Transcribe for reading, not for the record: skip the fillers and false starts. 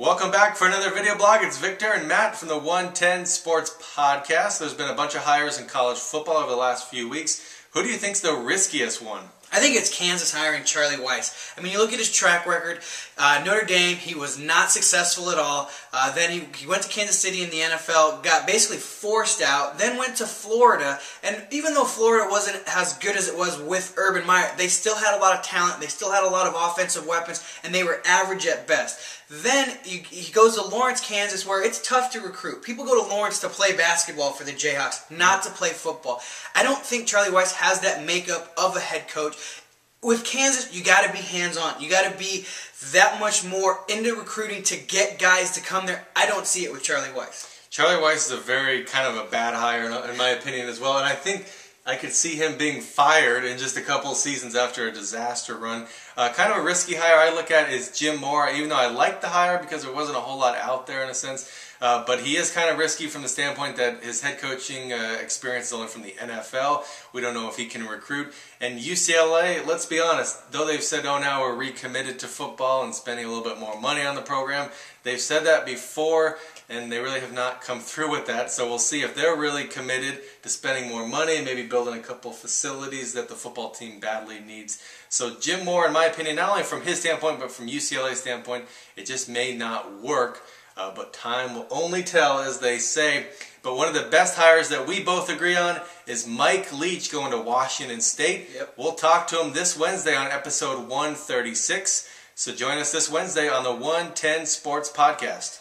Welcome back for another video blog. It's Victor and Matt from the 110 Sports Podcast. There's been a bunch of hires in college football over the last few weeks. Who do you think's the riskiest one? I think it's Kansas hiring Charlie Weis. I mean, you look at his track record. Notre Dame, he was not successful at all. Then he went to Kansas City in the NFL, got basically forced out, then went to Florida. And even though Florida wasn't as good as it was with Urban Meyer, they still had a lot of talent, they still had a lot of offensive weapons, and they were average at best. Then he goes to Lawrence, Kansas, where it's tough to recruit. People go to Lawrence to play basketball for the Jayhawks, not to play football. I don't think Charlie Weis has that makeup of a head coach. With Kansas, you got to be hands-on. You got to be that much more into recruiting to get guys to come there. I don't see it with Charlie Weis. Charlie Weis is a very kind of a bad hire, in my opinion, as well. And I think I could see him being fired in just a couple of seasons after a disaster run. Kind of a risky hire I look at is Jim Mora, even though I like the hire because there wasn't a whole lot out there in a sense. But he is kind of risky from the standpoint that his head coaching experience is only from the NFL. We don't know if he can recruit. And UCLA, let's be honest, though they've said, oh, now we're recommitted to football and spending a little bit more money on the program, they've said that before, and they really have not come through with that. So we'll see if they're really committed to spending more money and maybe building a couple facilities that the football team badly needs. So Jim Moore, in my opinion, not only from his standpoint, but from UCLA's standpoint, it just may not work. But time will only tell, as they say. But one of the best hires that we both agree on is Mike Leach going to Washington State. Yep. We'll talk to him this Wednesday on episode 136. So join us this Wednesday on the 110 Sports Podcast.